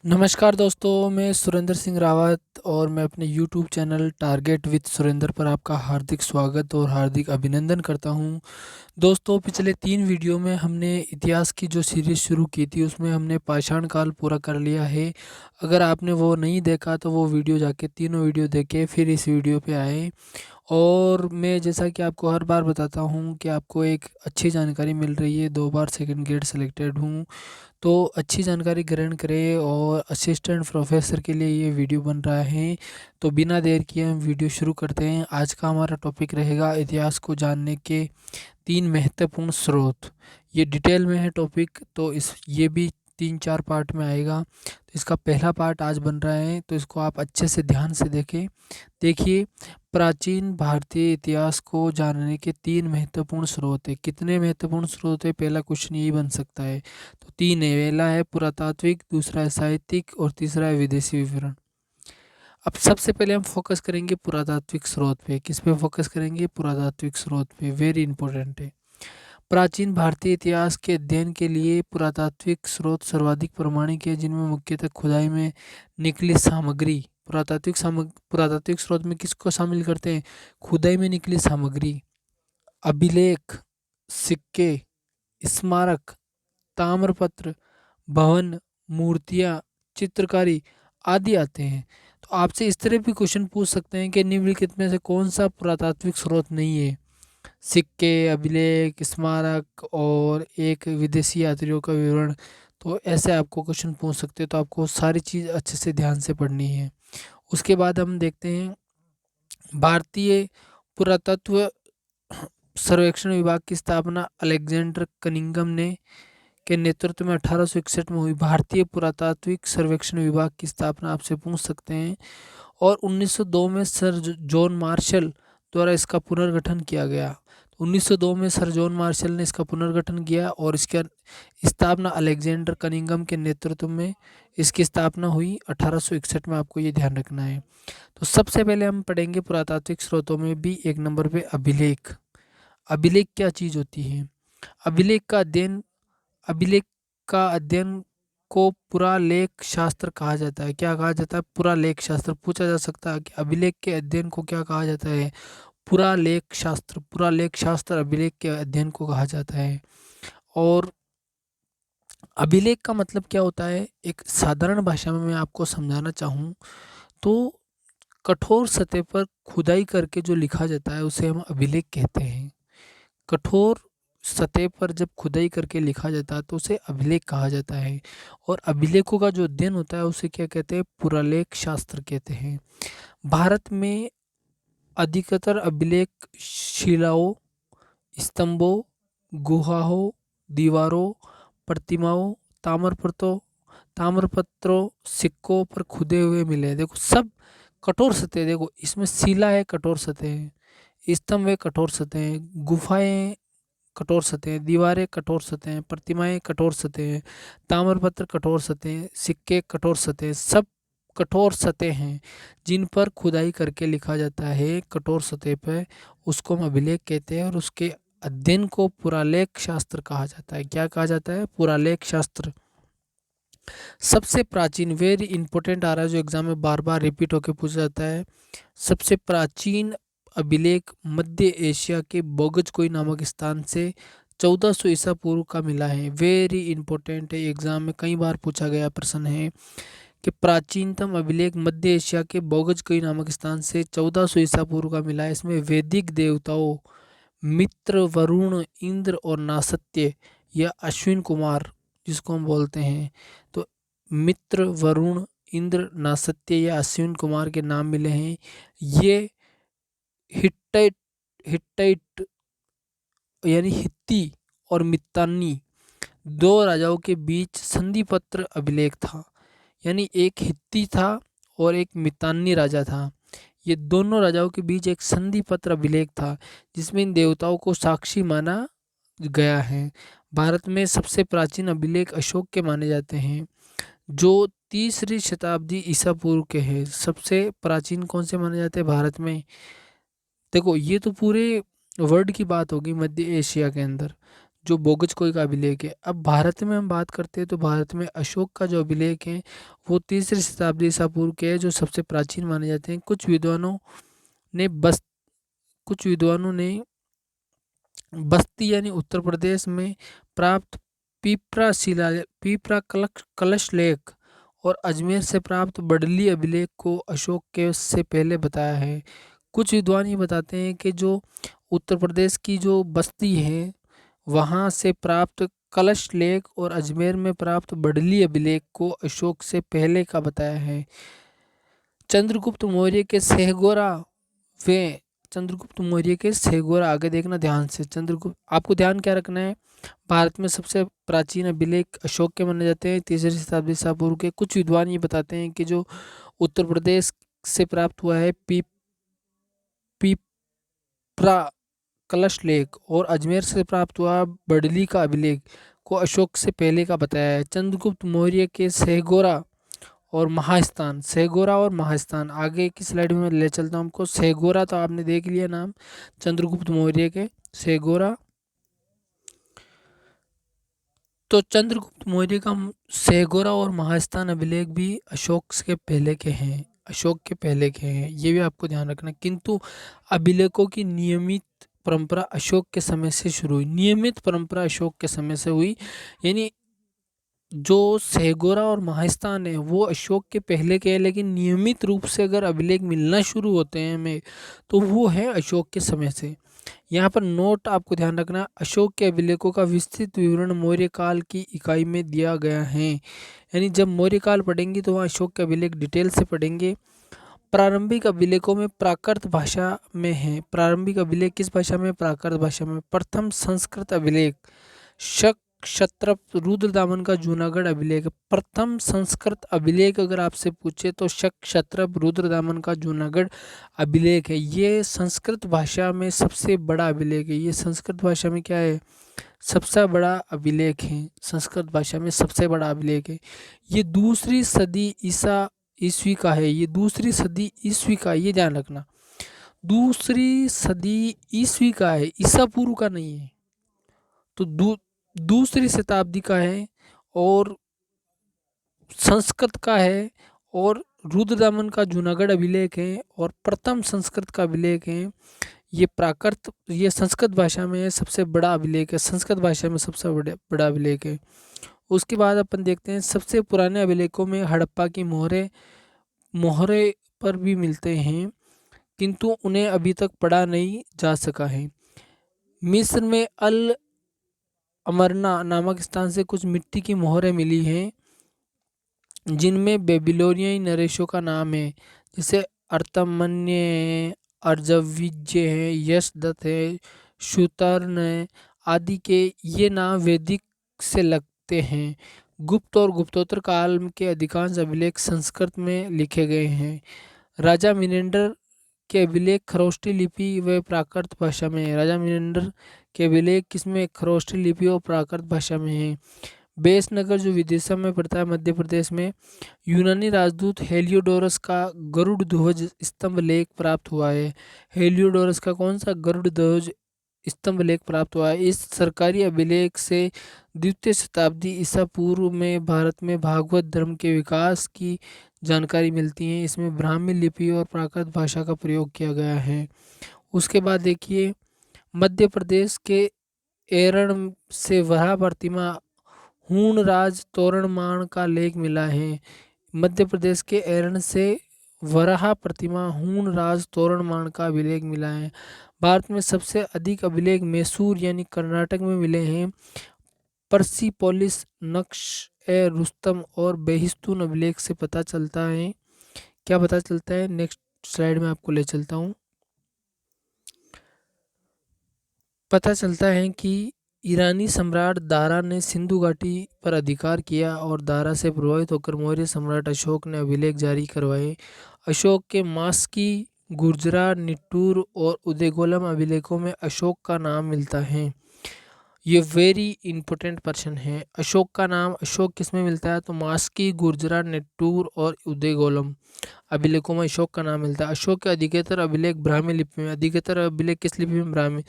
नमस्कार दोस्तों, मैं सुरेंद्र सिंह रावत और मैं अपने YouTube channel target with Surendra पर आपका हार्दिक स्वागत और हार्दिक अभिनंदन करता हूं। दोस्तों, पिछले 3 वीडियो में हमने इतिहास की जो सीरीज़ शुरू की थी उसमें हमने पाषाण काल पूरा कर लिया है। अगर आपने वो नहीं देखा तो वो वीडियो जाके तीनों वीडियो देखे फिर इस वीडियो पे आए। और मैं जैसा कि आपको हर बार बताता हूँ कि आपको एक अच्छी जानकारी मिल रही है, 2 बार सेकंड ग्रेड सेलेक्टेड हूँ। तो अच्छी जानकारी ग्रहण करें और असिस्टेंट प्रोफेसर के लिए ये वीडियो बन रहा है। तो बिना देर किए हम वीडियो शुरू करते हैं। आज का हमारा टॉपिक रहेगा इतिहास को जानने के 3 महत्वपूर्ण स्रोत। ये डिटेल में है टॉपिक, तो इस ये भी 3-4 पार्ट में आएगा। तो इसका पहला पार्ट आज बन रहा है, तो इसको आप अच्छे से ध्यान से देखें। देखिए, प्राचीन भारतीय इतिहास को जानने के 3 महत्वपूर्ण स्रोत है। कितने महत्वपूर्ण स्रोत है, पहला क्वेश्चन यही बन सकता है। तो 3 है, पहला है पुरातात्विक, दूसरा है साहित्यिक और तीसरा है विदेशी विवरण। अब सबसे पहले हम फोकस करेंगे पुरातात्विक स्रोत पे। किस पे फोकस करेंगे? पुरातात्विक स्रोत पे। वेरी इंपॉर्टेंट है। प्राचीन भारतीय इतिहास के अध्ययन के लिए पुरातात्विक स्रोत सर्वाधिक प्रामाणिक है, जिनमें मुख्यतः खुदाई में निकली सामग्री। पुरातात्विक स्रोत में किसको शामिल करते हैं? खुदाई में निकली सामग्री, अभिलेख, सिक्के, स्मारक, ताम्रपत्र, भवन, मूर्तियाँ, चित्रकारी आदि आते हैं। तो आपसे इस तरह भी क्वेश्चन पूछ सकते हैं कि निम्नलिखित में से कौन सा पुरातात्विक स्रोत नहीं है? सिक्के, अभिलेख, स्मारक और एक विदेशी यात्रियों का विवरण। तो ऐसे आपको क्वेश्चन पूछ सकते हैं, तो आपको सारी चीज़ अच्छे से ध्यान से पढ़नी है। उसके बाद हम देखते हैं भारतीय पुरातत्व सर्वेक्षण विभाग की स्थापना अलेक्जेंडर कनिंघम ने के नेतृत्व में 1861 में हुई। भारतीय पुरातात्विक सर्वेक्षण विभाग की स्थापना आपसे पूछ सकते हैं। और 1902 में सर जॉन मार्शल द्वारा इसका पुनर्गठन किया गया। तो 1902 में सर जॉन मार्शल ने इसका पुनर्गठन किया और इसका स्थापना अलेक्जेंडर कनिंघम के नेतृत्व में इसकी स्थापना हुई 1861 में। आपको ये ध्यान रखना है। तो सबसे पहले हम पढ़ेंगे पुरातात्विक स्रोतों में भी 1 नंबर पे अभिलेख। अभिलेख क्या चीज़ होती है? अभिलेख का अध्ययन अभिलेख का अध्ययन को पुरालेख शास्त्र कहा जाता है। क्या कहा जाता है? पुरालेख शास्त्र। पूछा जा सकता है कि अभिलेख के अध्ययन को क्या कहा जाता है? पुरालेख शास्त्र। पुरालेख शास्त्र अभिलेख के अध्ययन को कहा जाता है। और अभिलेख का मतलब क्या होता है? एक साधारण भाषा में मैं आपको समझाना चाहूँ तो कठोर सतह पर खुदाई करके जो लिखा जाता है उसे हम अभिलेख कहते हैं। कठोर सतह पर जब खुदाई करके लिखा जाता है तो उसे अभिलेख कहा जाता है। और अभिलेखों का जो अध्ययन होता है उसे क्या कहते हैं? पुरालेख शास्त्र कहते हैं। भारत में अधिकतर अभिलेख शिलाओं, स्तंभों, गुहाओं, दीवारों, प्रतिमाओं, ताम्रपत्रों, सिक्कों पर खुदे हुए मिले हैं। देखो, सब कठोर सतह। देखो, इसमें शिला है, कठोर सतह है, स्तंभ है, कठोर सतह है, गुफाएं कठोर सतह, दीवारें कठोर सतह, प्रतिमाएं कठोर सतह, ताम्रपत्र कठोर सतह, सिक्के कठोर सतह, सब कठोर सतह हैं जिन पर खुदाई करके लिखा जाता है। कठोर सतह पर उसको हम अभिलेख कहते हैं और उसके अध्ययन को पुरालेख शास्त्र कहा जाता है। क्या कहा जाता है? पुरालेख शास्त्र। सबसे प्राचीन, वेरी इंपॉर्टेंट आ रहा है जो एग्जाम में बार बार रिपीट होकर पूछा जाता है। सबसे प्राचीन अभिलेख मध्य एशिया के बोगजकोई नामक स्थान से 1400 ईसा पूर्व का मिला है। वेरी इंपॉर्टेंट है, एग्जाम में कई बार पूछा गया प्रश्न है कि प्राचीनतम अभिलेख मध्य एशिया के बोगजकोई नामक स्थान से 1400 ईसा पूर्व का मिला है। इसमें वैदिक देवताओं मित्र, वरुण, इंद्र और नासत्य या अश्विन कुमार जिसको हम बोलते हैं, तो मित्र, वरुण, इंद्र, नासत्य या अश्विन कुमार के नाम मिले हैं। ये हिट्टाइट हिट्टाइट यानी हित्ती और मितानी दो राजाओं के बीच संधि पत्र अभिलेख था। यानी एक हित्ती था और एक मितानी राजा था। ये दोनों राजाओं के बीच एक संधि पत्र अभिलेख था जिसमें इन देवताओं को साक्षी माना गया है। भारत में सबसे प्राचीन अभिलेख अशोक के माने जाते हैं जो 3री शताब्दी ईसा पूर्व के हैं। सबसे प्राचीन कौन से माने जाते हैं भारत में? देखो, ये तो पूरे वर्ल्ड की बात होगी, मध्य एशिया के अंदर जो बोगजकोई का अभिलेख है। अब भारत में हम बात करते हैं तो भारत में अशोक का जो अभिलेख है वो 3री शताब्दी ईसा पूर्व के है, जो सबसे प्राचीन माने जाते हैं। कुछ विद्वानों ने बस्ती यानी उत्तर प्रदेश में प्राप्त पीपरा कलश लेख और अजमेर से प्राप्त बडली अभिलेख को अशोक के से पहले बताया है। कुछ विद्वान ये बताते हैं कि जो उत्तर प्रदेश की जो बस्ती है वहाँ से प्राप्त कलश लेख और अजमेर में प्राप्त बडली अभिलेख को अशोक से पहले का बताया है। चंद्रगुप्त मौर्य के सहगोरा वे चंद्रगुप्त मौर्य के सहगोरा, आगे देखना ध्यान से। चंद्रगुप्त, आपको ध्यान क्या रखना है, भारत में सबसे प्राचीन अभिलेख अशोक के माने जाते हैं, 3री शताब्दी ईसा पूर्व के। कुछ विद्वान ये बताते हैं कि जो उत्तर प्रदेश से प्राप्त हुआ है पीपरा कलश लेख और अजमेर से प्राप्त हुआ बडली का अभिलेख को अशोक से पहले का बताया है। चंद्रगुप्त मौर्य के सहगोरा और महास्थान, आगे की स्लाइड में ले चलता हूँ हमको। सहगोरा तो आपने देख लिया नाम, चंद्रगुप्त मौर्य के सहगोरा। तो चंद्रगुप्त मौर्य का सहगोरा और महास्थान अभिलेख भी अशोक के पहले के हैं, ये भी आपको ध्यान रखना। किंतु अभिलेखों की नियमित परंपरा अशोक के समय से शुरू हुई। नियमित परंपरा अशोक के समय से हुई, यानी जो सहगोरा और महास्थान है वो अशोक के पहले के हैं, लेकिन नियमित रूप से अगर अभिलेख मिलना शुरू होते हैं हमें तो वो है अशोक के समय से। यहाँ पर नोट आपको ध्यान रखना, अशोक के अभिलेखों का विस्तृत विवरण मौर्य काल की इकाई में दिया गया है। यानी जब मौर्य काल पढ़ेंगे तो वहाँ अशोक के अभिलेख डिटेल से पढ़ेंगे। प्रारंभिक अभिलेखों में प्राकृत भाषा में है। प्रारंभिक अभिलेख किस भाषा में? प्राकृत भाषा में। प्रथम संस्कृत अभिलेख शक क्षत्रप रुद्रदामन का जूनागढ़ अभिलेख। प्रथम संस्कृत अभिलेख अगर आपसे पूछे तो शक क्षत्रप रुद्रदामन का जूनागढ़ अभिलेख है। ये संस्कृत भाषा में सबसे बड़ा अभिलेख है। ये संस्कृत भाषा में क्या है? सबसे बड़ा अभिलेख है। संस्कृत भाषा में सबसे बड़ा अभिलेख है। ये 2री सदी ईस्वी का है। ये 2री सदी ईस्वी का, ये ध्यान रखना, 2री सदी ईस्वी का है, ईसा पूर्व का नहीं है। तो 2री शताब्दी का है और संस्कृत का है और रुद्रदामन का जूनागढ़ अभिलेख है और प्रथम संस्कृत का अभिलेख है। ये संस्कृत भाषा में सबसे बड़ा अभिलेख है। संस्कृत भाषा में सबसे बड़ा अभिलेख है। उसके बाद अपन देखते हैं सबसे पुराने अभिलेखों में हड़प्पा की मोहरे पर भी मिलते हैं, किंतु उन्हें अभी तक पढ़ा नहीं जा सका है। मिस्र में अल अमरना नामक स्थान से कुछ मिट्टी की मोहरें मिली हैं जिनमें बेबीलोनियाई नरेशों का नाम है, जैसे अर्तमन्य है, अर्जविज्य है, यशदत्त है, शूतर्न है आदि के। ये नाम वैदिक से लगते हैं। गुप्त और गुप्तोत्तर काल के अधिकांश अभिलेख संस्कृत में लिखे गए हैं। राजा मिनेंडर के अभिलेख खरोष्टी लिपि व प्राकृत भाषा में है। राजा मिनेंडर के अभिलेख किसमें? खरोष्टी लिपि और प्राकृत भाषा में है। बेसनगर जो विदिशा में पड़ता है मध्य प्रदेश में, यूनानी राजदूत हेलियोडोरस का गरुड़ ध्वज स्तंभ लेख प्राप्त हुआ है। हेलियोडोरस का कौन सा? गरुड़ ध्वज स्तंभ लेख प्राप्त हुआ है। इस सरकारी अभिलेख से 2री शताब्दी ईसा पूर्व में भारत में भागवत धर्म के विकास की जानकारी मिलती है। इसमें ब्राह्मी लिपि और प्राकृत भाषा का प्रयोग किया गया है। उसके बाद देखिए मध्य प्रदेश के एरण से वराह प्रतिमा हूणराज तोरणमाण का लेख मिला है। मध्य प्रदेश के एरण से वराह प्रतिमा हूणराज तोरणमाण का अभिलेख मिला है। भारत में सबसे अधिक अभिलेख मैसूर यानी कर्नाटक में मिले हैं। पर्सिपोलिस नक्श ए रुस्तम और बेहिस्तून अभिलेख से पता चलता है। क्या पता चलता है? नेक्स्ट स्लाइड में आपको ले चलता हूँ। पता चलता है कि ईरानी सम्राट दारा ने सिंधु घाटी पर अधिकार किया और दारा से प्रभावित होकर मौर्य सम्राट अशोक ने अभिलेख जारी करवाए। अशोक के मास्की, गुर्जरा, निट्टूर और उदयगोलम अभिलेखों में अशोक का नाम मिलता है। ये वेरी इंपॉर्टेंट पर्सन है। अशोक का नाम अशोक किस में मिलता है? तो मास्की, गुर्जरा, नेट्टूर और उदयगोलम अभिलेखों में अशोक का नाम मिलता है। अशोक के अधिकतर अभिलेख ब्राह्मी लिपि में, अधिकतर अभिलेख किस लिपि में? ब्राह्मी।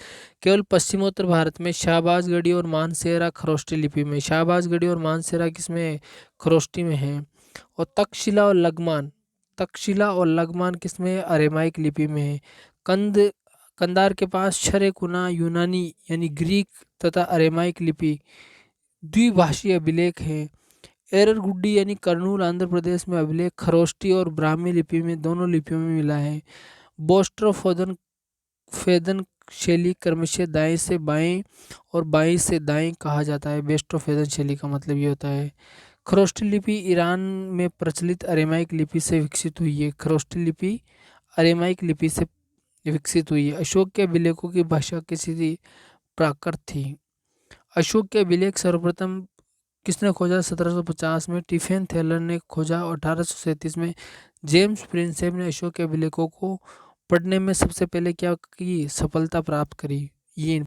केवल पश्चिमोत्तर भारत में शाहबाजगढ़ी और मानसेरा खरोष्टी लिपि में, शाहबाजगढ़ी और मानसेरा किसमें? खरोष्टी में है। और तक्षशिला और लग्मान किसमें? अरेमाइक लिपि में है। कंदार के पास शरेकुना यूनानी यानी ग्रीक तथा अरेमाइक लिपि द्विभाषी अभिलेख है। एररगुड्डी यानी कर्नूल आंध्र प्रदेश में अभिलेख खरोष्टी और ब्राह्मी लिपि में, दोनों लिपियों में मिला है। बोस्ट्रोफोदन फेदन शैली क्रमशः दाएं से बाएं और बाएं से दाएं कहा जाता है। बेस्टोफेदन शैली का मतलब ये होता है। खरोष्टी लिपि ईरान में प्रचलित अरेमाइक लिपि से विकसित हुई है। खरोष्टी लिपि अरेमाइक लिपि से विकसित हुई है। अशोक के अभिलेखों की भाषा किसी प्राकृत थी। अशोक के अभिलेख सर्वप्रथम किसने खोजा? 1750 में टिफेन थेलर ने खोजा। 1837 में जेम्स प्रिंसेप ने अशोक के अभिलेखों को पढ़ने में सबसे पहले क्या की? सफलता प्राप्त करी। ये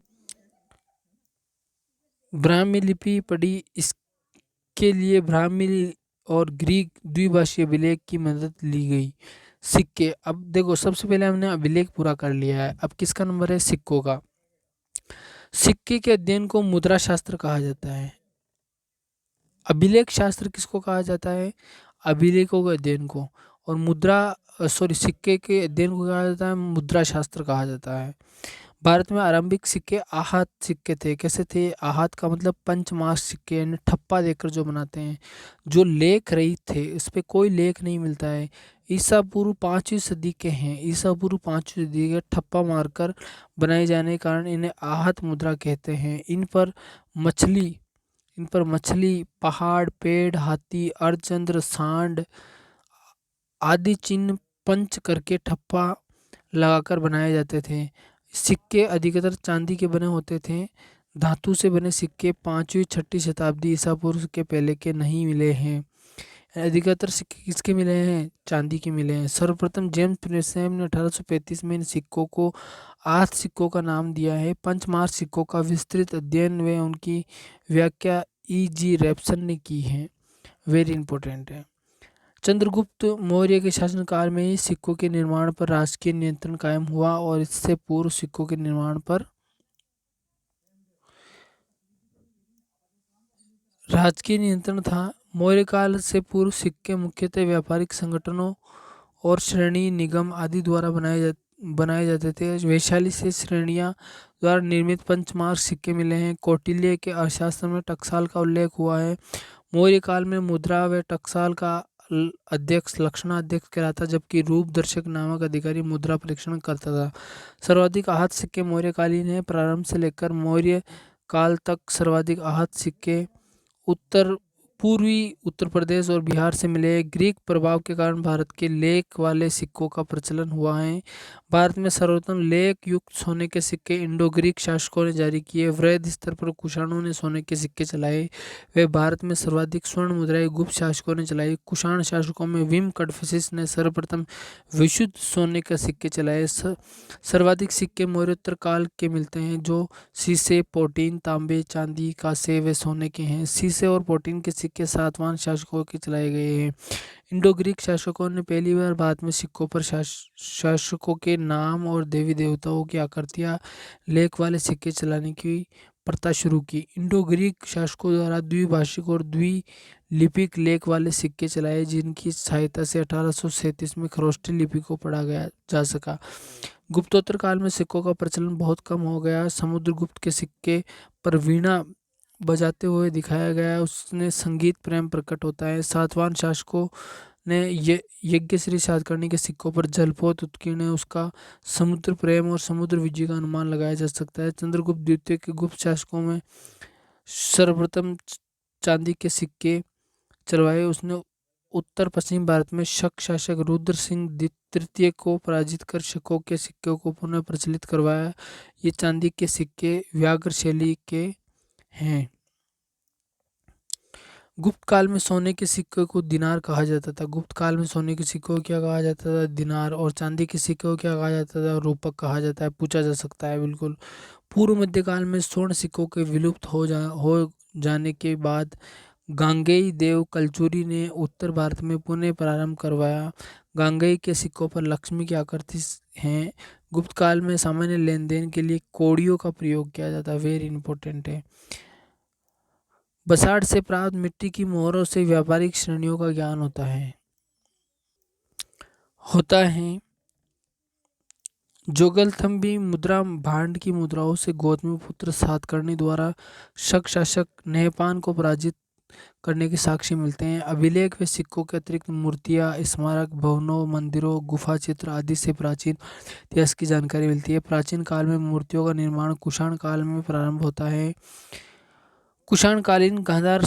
ब्राह्मी लिपि पढ़ी। इसके लिए ब्राह्मी और ग्रीक द्विभाषी अभिलेख की मदद ली गई। सिक्के, अब देखो सबसे पहले हमने अभिलेख पूरा कर लिया है, अब किसका नंबर है? सिक्कों का। सिक्के के अध्ययन को मुद्रा शास्त्र कहा जाता है। अभिलेख शास्त्र किसको कहा जाता है? अभिलेखों के अध्ययन को। और सिक्के के अध्ययन को कहा जाता है मुद्रा शास्त्र कहा जाता है। भारत में आरंभिक सिक्के आहत सिक्के थे। कैसे थे? आहत का मतलब पंचमास सिक्के, यानी ठप्पा देकर जो बनाते हैं, जो लेख रहित थे, इस पे कोई लेख नहीं मिलता है। ईसा पूर्व 5वीं सदी के हैं। ईसा पूर्व 5वीं सदी के ठप्पा मारकर बनाए जाने के कारण इन्हें आहत मुद्रा कहते हैं। मछली इन पर मछली, पहाड़, पेड़, हाथी, अर्धचंद्र, सांड आदि चिन्ह पंच करके ठप्पा लगाकर बनाए जाते थे। सिक्के अधिकतर चांदी के बने होते थे। धातु से बने सिक्के 5वीं 6वीं शताब्दी ईसा पूर्व के पहले के नहीं मिले हैं। अधिकतर सिक्के किसके मिले हैं? चांदी के मिले हैं। सर्वप्रथम जेम्स प्रिंसेप ने 1835 में इन सिक्कों को आठ सिक्कों का नाम दिया है। पंचमार सिक्कों का विस्तृत अध्ययन व उनकी व्याख्या E.G. रेप्सन ने की है। वेरी इंपॉर्टेंट है। चंद्रगुप्त मौर्य के शासनकाल में ही सिक्कों के निर्माण पर राजकीय नियंत्रण कायम हुआ और इससे पूर्व सिक्कों के निर्माण पर राजकीय नियंत्रण था। मौर्य काल से पूर्व सिक्के मुख्यतः व्यापारिक संगठनों और श्रेणी, निगम आदि द्वारा बनाए जाते थे। वैशाली से श्रेणियां द्वारा निर्मित पंचमार्क सिक्के मिले हैं। कौटिल्य के अर्थशास्त्र में टकसाल का उल्लेख हुआ है। मौर्य काल में मुद्रा व टकसाल का अध्यक्ष लक्षणाध्यक्ष कहलाता, जबकि रूप दर्शक नामक अधिकारी मुद्रा परीक्षण करता था। सर्वाधिक आहत सिक्के मौर्य कालीन है। प्रारंभ से लेकर मौर्य काल तक सर्वाधिक आहत सिक्के पूर्वी उत्तर प्रदेश और बिहार से मिले। ग्रीक प्रभाव के कारण भारत के लेख वाले सिक्कों का प्रचलन हुआ है। भारत में सर्वप्रथम लेख युक्त सोने के सिक्के इंडो ग्रीक शासकों ने जारी किए। वृहद स्तर पर कुषाणों ने सोने के सिक्के चलाए। वे भारत में सर्वाधिक स्वर्ण मुद्राएं गुप्त शासकों ने चलाई। कुषाण शासकों में विम कडफिसिस ने सर्वप्रथम विशुद्ध सोने के सिक्के चलाए। सर्वाधिक सिक्के मौर्योत्तर काल के मिलते हैं, जो शीशे, पोटीन, तांबे, चांदी, कांसे व सोने के हैं। शीशे और पोटीन के सिक्के सातवाहन शासकों के चलाए गए हैं। इंडो ग्रीक शासकों ने पहली बार भारत में सिक्कों पर शासकों के नाम और देवी देवताओं की आकृतियां लेख वाले सिक्के चलाने की प्रथा शुरू की। इंडो ग्रीक शासकों द्वारा द्विभाषिक और द्विलिपिक लेख वाले सिक्के चलाए, जिनकी सहायता से 1837 में खरोष्टी लिपि को पढ़ा जा सका। गुप्तोत्तर काल में सिक्कों का प्रचलन बहुत कम हो गया। समुद्रगुप्त के सिक्के पर वीणा बजाते हुए दिखाया गया, उसने संगीत प्रेम प्रकट होता है। सातवाहन शासकों ने यज्ञश्री सातकर्णी के सिक्कों पर जलपोत उत्कीर्ण है, उसका समुद्र प्रेम और समुद्र विजय का अनुमान लगाया जा सकता है। चंद्रगुप्त द्वितीय के गुप्त शासकों में सर्वप्रथम चांदी के सिक्के चलवाए। उसने उत्तर पश्चिम भारत में शक शासक रुद्र सिंह तृतीय को पराजित कर शकों के सिक्कों को पुनः प्रचलित करवाया। ये चांदी के सिक्के व्याघ्र शैली के हैं। गुप्त काल में सोने के सिक्के को दिनार कहा जाता था। गुप्त काल में सोने के सिक्कों को क्या कहा जाता था? दिनार। और चांदी के सिक्कों को क्या कहा जाता था? रूपक कहा जाता है। पूछा जा सकता है बिल्कुल। पूर्व मध्यकाल में स्वर्ण सिक्कों के विलुप्त हो जाने के बाद गांगेय देव कलचुरी ने उत्तर भारत में पुनः प्रारंभ करवाया। गांगेय के सिक्कों पर लक्ष्मी की आकृति हैं। गुप्त काल में सामान्य लेन देन के लिए कौड़ियों का प्रयोग किया जाता है। वेरी इंपॉर्टेंट है। बसाड़ से प्राप्त मिट्टी की मोहरों से व्यापारिक श्रेणियों का ज्ञान होता है। जोगलथम्बी मुद्रा भांड की मुद्राओं से गौतमीपुत्र सातकर्णी द्वारा शक शासक नहपान को पराजित करने के साक्ष्य मिलते हैं। अभिलेख व सिक्कों के अतिरिक्त मूर्तियां, स्मारक, भवनों, मंदिरों, गुफा चित्र आदि से प्राचीन इतिहास की जानकारी मिलती है। प्राचीन काल में मूर्तियों का निर्माण कुषाण काल में प्रारंभ होता है। कुषाणकालीन गांधार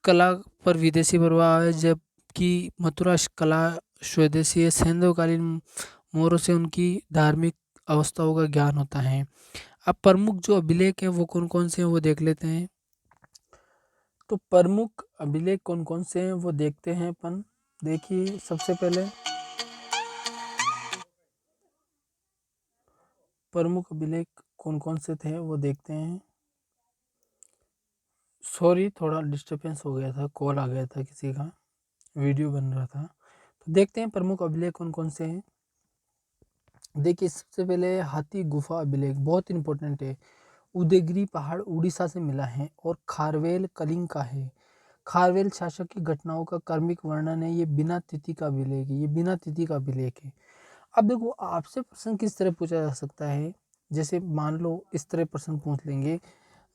कला पर विदेशी प्रभाव है, जबकि मथुरा कला स्वदेशी है। सैंधवकालीन मोरों से उनकी धार्मिक अवस्थाओं का ज्ञान होता है। अब प्रमुख जो अभिलेख हैं वो कौन कौन से हैं वो देख लेते हैं। तो प्रमुख अभिलेख कौन कौन से हैं वो देखते हैं अपन। देखिए सबसे पहले प्रमुख अभिलेख कौन कौन से थे वो देखते हैं। सॉरी, थोड़ा डिस्टरबेंस हो गया था, कॉल आ गया था किसी का, वीडियो बन रहा था। तो देखते हैं प्रमुख अभिलेख कौन कौन से हैं। देखिए सबसे पहले हाथी गुफा अभिलेख बहुत इंपॉर्टेंट है। उदयगिरी पहाड़ उड़ीसा से मिला है और खारवेल कलिंग का है। खारवेल शासक की घटनाओं का कर्मिक वर्णन है। ये बिना तिथि का अभिलेख है। ये बिना तिथि का अभिलेख है। अब देखो आपसे प्रश्न किस तरह पूछा जा सकता है। जैसे मान लो इस तरह प्रश्न पूछ लेंगे,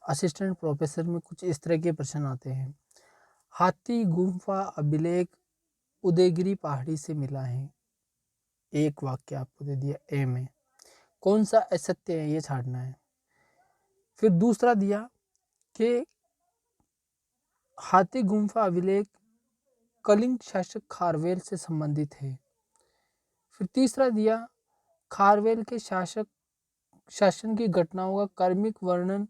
असिस्टेंट प्रोफेसर में कुछ इस तरह के प्रश्न आते हैं। हाथी गुफा अभिलेख उदयगिरी पहाड़ी से मिला है। एक वाक्य आपको दे दिया ए में, कौन सा असत्य है ये छाड़ना है। फिर दूसरा दिया कि हाथी गुफा अभिलेख कलिंग शासक खारवेल से संबंधित है। फिर तीसरा दिया खारवेल के शासन की घटनाओं का कार्मिक वर्णन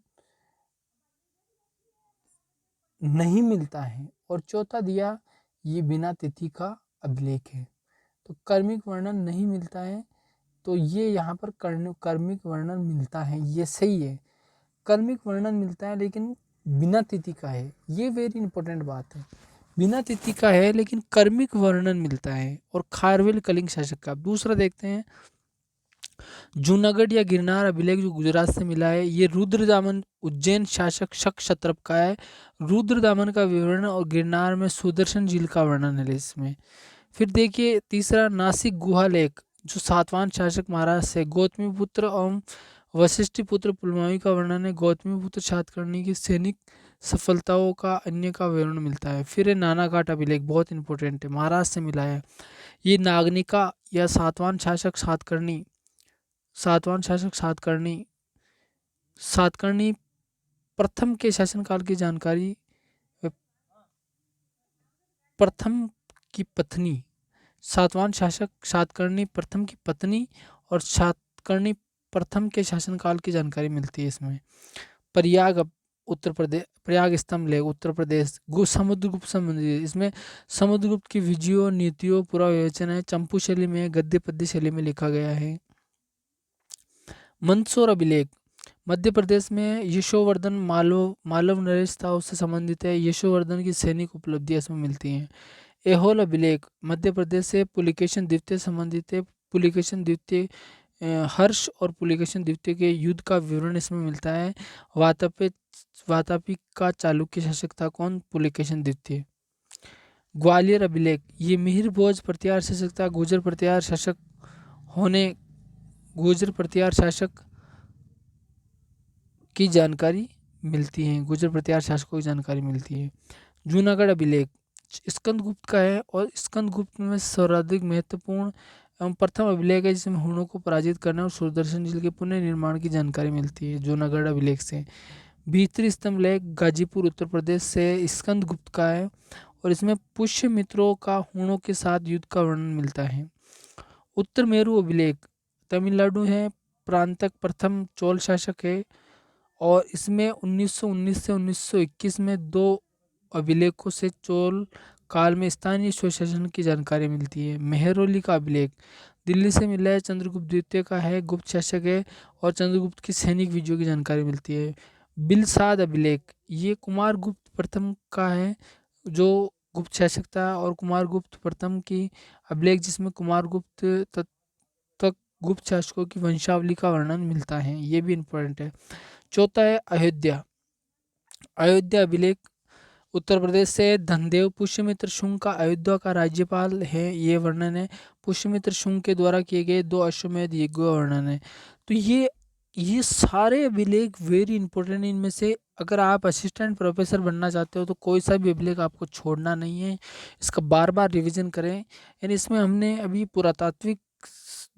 नहीं मिलता है। और चौथा दिया ये बिना तिथि का अभिलेख है। तो कर्मिक वर्णन नहीं मिलता है, तो ये यहाँ पर कर्मिक वर्णन मिलता है, ये सही है। कर्मिक वर्णन मिलता है लेकिन बिना तिथि का है, ये वेरी इंपॉर्टेंट बात है। बिना तिथि का है लेकिन कर्मिक वर्णन मिलता है। और खारवेल कलिंग शासक का। दूसरा देखते हैं जूनागढ़ या गिरनार अभिलेख जो गुजरात से मिला है। ये रुद्रदामन उज्जैन शासक शक क्षत्रप का है। रुद्रदामन का विवरण और गिरनार में सुदर्शन झील का वर्णन है इसमें। फिर देखिए तीसरा नासिक गुहा लेख जो सातवाहन शासक महाराज से गौतमीपुत्र एवं वशिष्ठपुत्र पुलमावी का वर्णन है। गौतमीपुत्र सातकर्णी की सैनिक सफलताओं का अन्य का विवरण मिलता है। फिर है नानाघाट अभिलेख बहुत इंपॉर्टेंट है, महाराज से मिला है। ये नागनिका या सातकर्णी प्रथम के शासनकाल की जानकारी। प्रथम की पत्नी सातवाहन शासक सातकर्णी प्रथम की पत्नी और सातकर्णी प्रथम के शासनकाल की जानकारी मिलती है इसमें। प्रयाग उत्तर प्रदेश, प्रयाग स्तंभ लेख उत्तर प्रदेश समुद्रगुप्त संबंधित। इसमें समुद्रगुप्त की विजयों नीतियों पूरा विवेचन है। चंपू शैली में, गद्य पद्य शैली में लिखा गया है। मंदसौर अभिलेख मध्य प्रदेश में यशोवर्धन मालव नरेश था उससे संबंधित है। यशोवर्धन की सैनिक उपलब्धियां इसमें मिलती हैं। एहोल अभिलेख मध्य प्रदेश से पुलिकेशन द्वितीय संबंधित है। पुलिकेशन द्वितीय हर्ष और पुलिकेशन द्वितीय के युद्ध का विवरण इसमें मिलता है। वातापी का चालुक्य शासक था कौन? पुलिकेशन द्वितीय। ग्वालियर अभिलेख ये मिहिर भोज प्रतिहार शासक था। गुर्जर प्रतिहार शासक की जानकारी मिलती है। गुर्जर प्रतिहार शासकों की जानकारी मिलती है। जूनागढ़ अभिलेख स्कंदगुप्त का है और स्कंदगुप्त में सर्वाधिक महत्वपूर्ण एवं प्रथम अभिलेख है जिसमें हुणों को पराजित करने और सुदर्शन झील के पुनः निर्माण की जानकारी मिलती है जूनागढ़ अभिलेख से। भीतरी स्तंभ लेख गाजीपुर उत्तर प्रदेश से स्कंदगुप्त का है और इसमें पुष्य मित्रों का हुणों के साथ युद्ध का वर्णन मिलता है। उत्तर मेरू अभिलेख तमिलनाडु है, प्रांतक प्रथम चोल शासक है और इसमें 1919 से 1921 में 2 अभिलेखों से चोल काल में स्थानीय स्वशासन की जानकारी मिलती है। मेहरौली का अभिलेख दिल्ली से मिला है, चंद्रगुप्त द्वितीय का है, गुप्त शासक है और चंद्रगुप्त की सैनिक विजयों की जानकारी मिलती है। बिलसाद अभिलेख ये कुमार गुप्त प्रथम का है, जो गुप्त शासक था, और कुमार गुप्त प्रथम की अभिलेख जिसमें कुमार गुप्त तक गुप्त शासकों की वंशावली का वर्णन मिलता है, ये भी इम्पोर्टेंट है। चौथा है अयोध्या। अयोध्या अभिलेख उत्तर प्रदेश से धनदेव पुष्यमित्र शुंग का अयोध्या का राज्यपाल है, ये वर्णन है। पुष्यमित्र शुंग के द्वारा किए गए 2 अश्वमेध यज्ञों का वर्णन है। तो ये सारे अभिलेख वेरी इंपॉर्टेंट। इनमें से अगर आप असिस्टेंट प्रोफेसर बनना चाहते हो तो कोई सा भी अभिलेख आपको छोड़ना नहीं है, इसका बार बार रिवीजन करें। यानी इसमें हमने अभी पुरातात्विक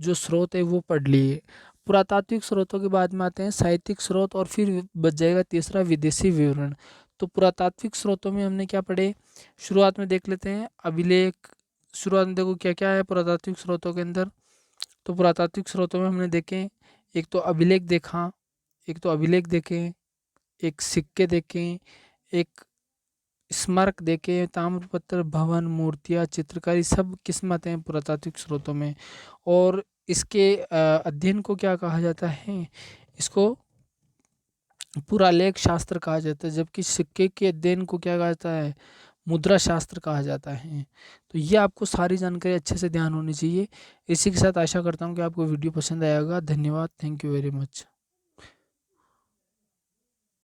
जो स्रोत है वो पढ़ लिए। पुरातात्विक स्रोतों के बाद में आते हैं साहित्यिक स्रोत, और फिर बच जाएगा तीसरा विदेशी विवरण। तो पुरातात्विक स्रोतों में हमने क्या पढ़े, शुरुआत में देख लेते हैं अभिलेख। शुरुआत में देखो क्या क्या है पुरातात्विक स्रोतों के अंदर। तो पुरातात्विक स्रोतों में हमने देखें, एक तो अभिलेख देखा, एक सिक्के देखें, एक स्मारक देखें, ताम्रपत्र, भवन, मूर्तियाँ, चित्रकारी, सब किस्म आते हैं पुरातात्विक स्रोतों में। और इसके अध्ययन को क्या कहा जाता है, इसको पुरालेख शास्त्र कहा जाता है, जबकि सिक्के के अध्ययन को क्या कहा जाता है, मुद्रा शास्त्र कहा जाता है। तो ये आपको सारी जानकारी अच्छे से ध्यान होनी चाहिए। इसी के साथ आशा करता हूँ कि आपको वीडियो पसंद आएगा। धन्यवाद, थैंक यू वेरी मच।